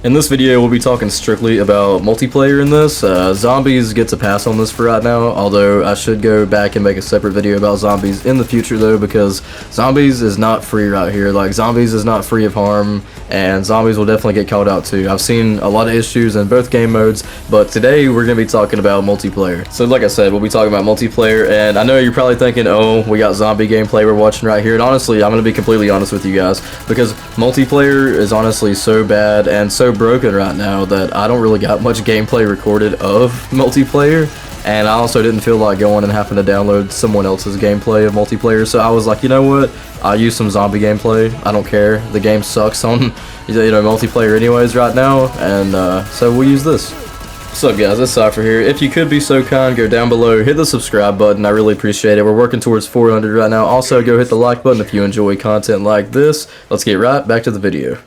In this video, we'll be talking strictly about multiplayer in this. Zombies gets a pass on this for right now, although I should go back and make a separate video about zombies in the future though, because zombies is not free right here. Like, zombies is not free of harm, and zombies will definitely get called out too. I've seen a lot of issues in both game modes, but today we're going to be talking about multiplayer. So like I said, we'll be talking about multiplayer, and I know you're probably thinking, oh, we got zombie gameplay we're watching right here, and honestly, I'm going to be completely honest with you guys, because multiplayer is honestly so bad and so broken right now that I don't really got much gameplay recorded of multiplayer, and I also didn't feel like going and having to download someone else's gameplay of multiplayer, so I was like, you know what, I'll use some zombie gameplay. I don't care, the game sucks on multiplayer anyways right now, and so we'll use this. What's up guys, it's Cypher here. If you could be so kind, go down below, hit the subscribe button, I really appreciate it. We're working towards 400 right now. Also go hit the like button if you enjoy content like this. Let's get right back to the video.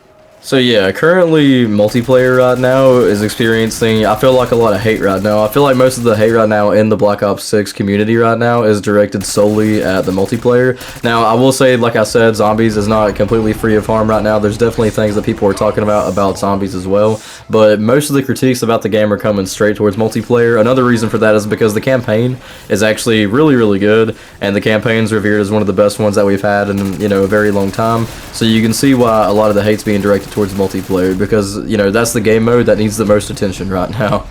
So yeah, currently multiplayer right now is experiencing, I feel like, a lot of hate right now. I feel like most of the hate right now in the Black Ops 6 community right now is directed solely at the multiplayer. Now, I will say, like I said, zombies is not completely free of harm right now. There's definitely things that people are talking about zombies as well, but most of the critiques about the game are coming straight towards multiplayer. Another reason for that is because the campaign is actually really, really good, and the campaign's revered as one of the best ones that we've had in, a very long time. So you can see why a lot of the hate's being directed towards multiplayer, because that's the game mode that needs the most attention right now.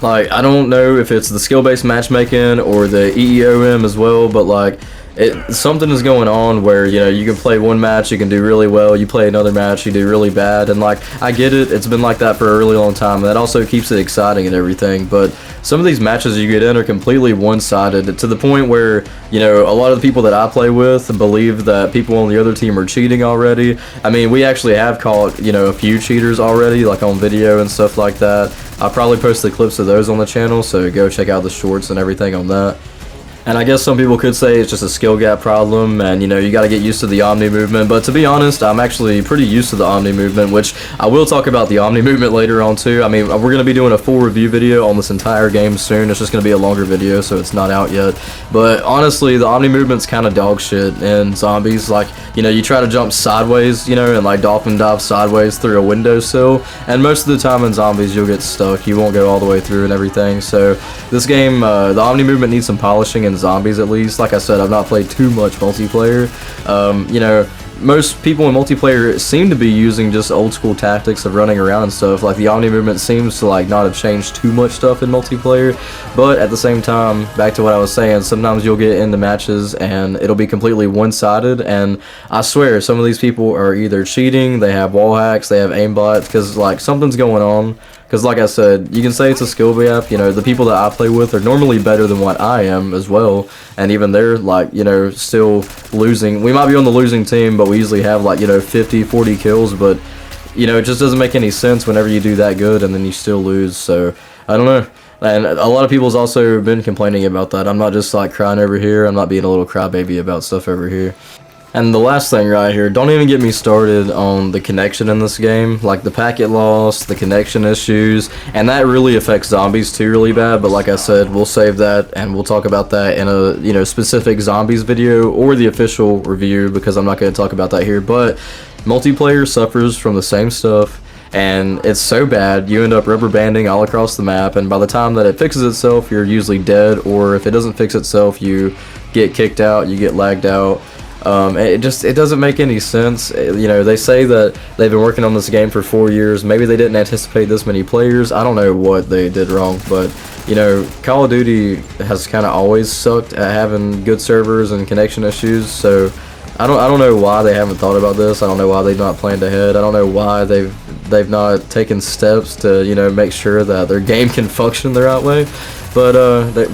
Like, I don't know if it's the skill-based matchmaking or the EEOM as well, but like something is going on where you can play one match, you can do really well, you play another match, you do really bad, and like, I get it, it's been like that for a really long time, and that also keeps it exciting and everything, but some of these matches you get in are completely one-sided to the point where a lot of the people that I play with believe that people on the other team are cheating already. I mean, we actually have caught a few cheaters already, like on video and stuff like that. I'll probably post the clips of those on the channel, so go check out the shorts and everything on that. And I guess some people could say it's just a skill gap problem, and you got to get used to the Omnimovement, but to be honest, I'm actually pretty used to the Omnimovement, which I will talk about the Omnimovement later on too. I mean, we're going to be doing a full review video on this entire game soon. It's just going to be a longer video, so it's not out yet. But honestly, the Omnimovement's kind of dog shit in zombies. Like, you try to jump sideways, and like dolphin dive sideways through a windowsill, and most of the time in zombies you'll get stuck. You won't go all the way through and everything. So this game, the Omnimovement needs some polishing in zombies at least. Like I said, I've not played too much multiplayer. Most people in multiplayer seem to be using just old school tactics of running around and stuff. Like, the Omnimovement seems to like not have changed too much stuff in multiplayer, but at the same time, back to what I was saying, sometimes you'll get into matches and it'll be completely one-sided, and I swear some of these people are either cheating, they have wall hacks, they have aimbots, because like something's going on. Because like I said, you can say it's a skill gap, the people that I play with are normally better than what I am as well, and even they're like, still losing. We might be on the losing team, but we usually have like, 50, 40 kills, but, it just doesn't make any sense whenever you do that good and then you still lose, so, I don't know. And a lot of people's also been complaining about that. I'm not just like crying over here, I'm not being a little crybaby about stuff over here. And the last thing right here, don't even get me started on the connection in this game, like the packet loss, the connection issues, and that really affects zombies too really bad, but like I said, we'll save that and we'll talk about that in a specific zombies video or the official review, because I'm not going to talk about that here. But multiplayer suffers from the same stuff, and it's so bad you end up rubber banding all across the map, and by the time that it fixes itself you're usually dead, or if it doesn't fix itself you get kicked out, you get lagged out. It doesn't make any sense. They say that they've been working on this game for 4 years. Maybe they didn't anticipate this many players. I don't know what they did wrong, but Call of Duty has kind of always sucked at having good servers and connection issues. So I don't know why they haven't thought about this. I don't know why they've not planned ahead. I don't know why they've not taken steps to make sure that their game can function the right way. But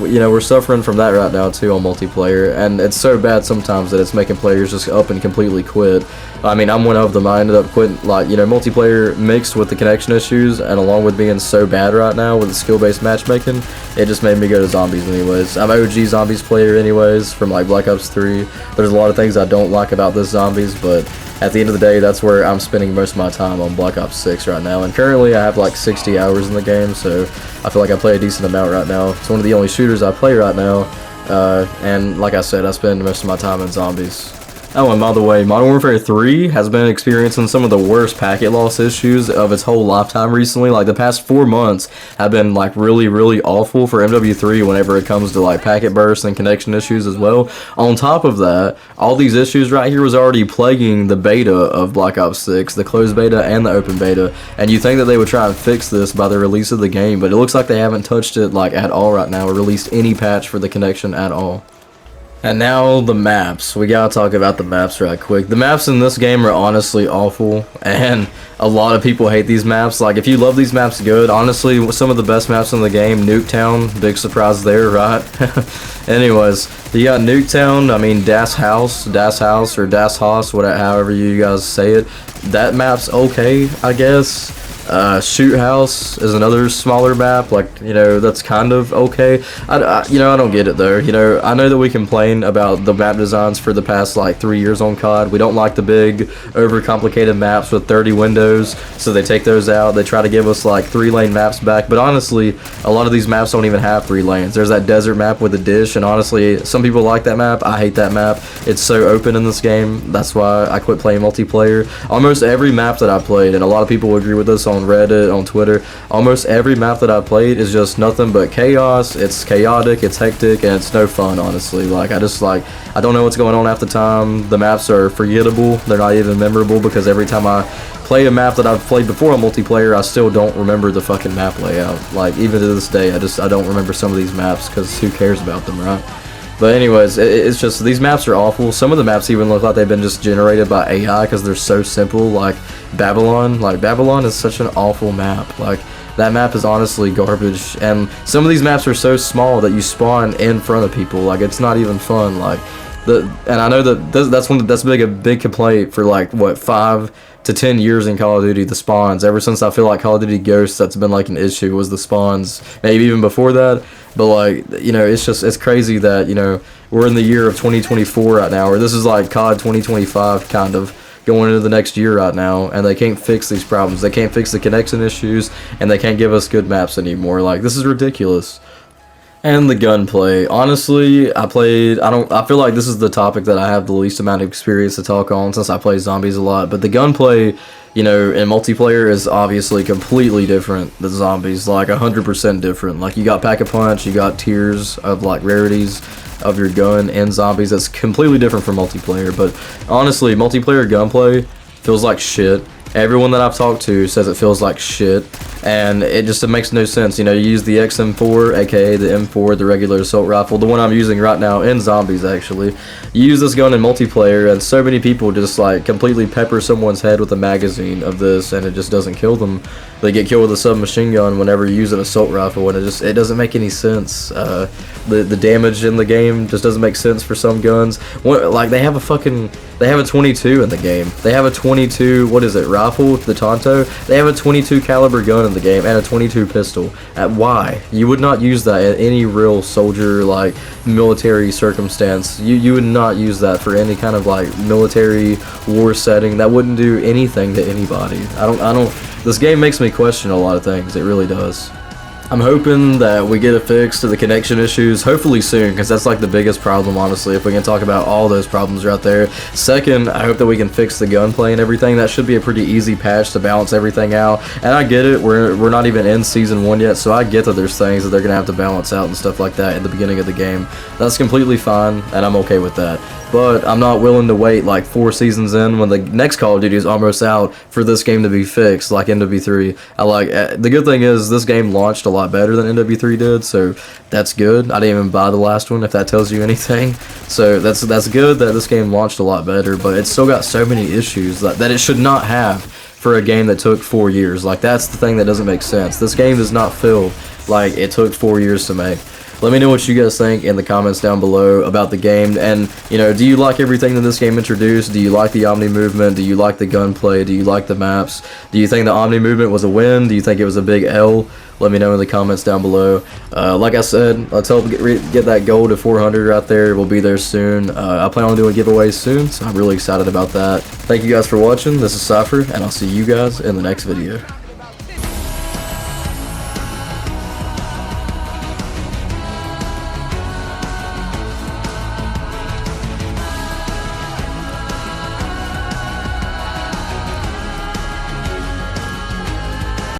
we're suffering from that right now too on multiplayer, and it's so bad sometimes that it's making players just up and completely quit. I mean, I'm one of them. I ended up quitting, like, multiplayer mixed with the connection issues, and along with being so bad right now with the skill-based matchmaking, it just made me go to zombies anyways. I'm OG zombies player anyways from like Black Ops 3. There's a lot of things I don't like about this zombies, but at the end of the day, that's where I'm spending most of my time on Black Ops 6 right now, and currently I have like 60 hours in the game, so I feel like I play a decent amount right now. It's one of the only shooters I play right now, and like I said, I spend most of my time in zombies. Oh, and by the way, Modern Warfare 3 has been experiencing some of the worst packet loss issues of its whole lifetime recently. Like, the past 4 months have been, like, really, really awful for MW3 whenever it comes to, like, packet bursts and connection issues as well. On top of that, all these issues right here was already plaguing the beta of Black Ops 6, the closed beta and the open beta, and you think that they would try and fix this by the release of the game, but it looks like they haven't touched it, like, at all right now, or released any patch for the connection at all. And now the maps. We gotta talk about the maps right quick. The maps in this game are honestly awful, and a lot of people hate these maps. Like, if you love these maps, good. Honestly, some of the best maps in the game, Nuketown, big surprise there, right? Anyways, you got Nuketown, I mean Das Haus, or Das Haus, whatever, however you guys say it. That map's okay, I guess. Shoot House is another smaller map, like, you know, that's kind of okay. You know, I don't get it though. You know, I know that we complain about the map designs for the past like 3 years on COD. We don't like the big overcomplicated maps with 30 windows, so they take those out. They try to give us like 3-lane maps back, but honestly a lot of these maps don't even have 3 lanes. There's that desert map with a dish, and honestly some people like that map. I hate that map. It's so open in this game. That's why I quit playing multiplayer. Almost every map that I played, and a lot of people agree with this on Reddit, on Twitter, almost every map that I played is just nothing but chaos. It's chaotic, it's hectic, and it's no fun, honestly. Like, I don't know what's going on half the time. The maps are forgettable. They're not even memorable, because every time I play a map that I've played before on multiplayer, I still don't remember the fucking map layout. Like, even to this day, I don't remember some of these maps, because who cares about them, right? But anyways, it's just, these maps are awful. Some of the maps even look like they've been just generated by AI because they're so simple, like Babylon. Like, Babylon is such an awful map. Like, that map is honestly garbage. And some of these maps are so small that you spawn in front of people. Like, it's not even fun. Like, and I know that that's a big complaint for like, what, 5 to 10 years in Call of Duty, the spawns. Ever since I feel like Call of Duty Ghosts, that's been like an issue, was the spawns. Maybe even before that. But like, you know, it's crazy that, you know, we're in the year of 2024 right now, or this is like COD 2025 kind of going into the next year right now, and they can't fix these problems. They can't fix the connection issues, and they can't give us good maps anymore. Like, this is ridiculous. And the gunplay. Honestly, I feel like this is the topic that I have the least amount of experience to talk on, since I play zombies a lot. But the gunplay, you know, in multiplayer is obviously completely different than zombies, like 100% different. Like, you got Pack-a-Punch, you got tiers of like rarities of your gun in zombies. That's completely different from multiplayer. But honestly, multiplayer gunplay feels like shit. Everyone that I've talked to says it feels like shit, and it makes no sense. You know, you use the XM4, aka the M4, the regular assault rifle, the one I'm using right now in zombies actually. You use this gun in multiplayer, and so many people just like completely pepper someone's head with a magazine of this, and it just doesn't kill them. They get killed with a submachine gun whenever you use an assault rifle, and it doesn't make any sense. The damage in the game just doesn't make sense for some guns. Like, they have a 22 in the game. They have a 22, what is it, rifle, the Tonto? They have a 22 caliber gun in the game, and a 22 pistol. Why? You would not use that in any real soldier, like, military circumstance. You would not use that for any kind of, like, military war setting. That wouldn't do anything to anybody. This game makes me question a lot of things. It really does. I'm hoping that we get a fix to the connection issues, hopefully soon, because that's like the biggest problem, honestly, if we can talk about all those problems right there. Second, I hope that we can fix the gunplay and everything. That should be a pretty easy patch to balance everything out. And I get it, we're not even in Season 1 yet, so I get that there's things that they're going to have to balance out and stuff like that at the beginning of the game. That's completely fine, and I'm okay with that. But I'm not willing to wait like 4 seasons in when the next Call of Duty is almost out for this game to be fixed, like MW3. The good thing is this game launched a lot better than MW3 did, so that's good. I didn't even buy the last one, if that tells you anything. So that's good that this game launched a lot better, but it's still got so many issues that it should not have for a game that took 4 years. Like, that's the thing that doesn't make sense. This game does not feel like it took 4 years to make. Let me know what you guys think in the comments down below about the game, and, you know, do you like everything that this game introduced? Do you like the Omnimovement? Do you like the gunplay? Do you like the maps? Do you think the Omnimovement was a win? Do you think it was a big L? Let me know in the comments down below. Like I said, let's help get that goal to 400 right there. We'll be there soon. I plan on doing giveaways soon, so I'm really excited about that. Thank you guys for watching. This is Cypher, and I'll see you guys in the next video.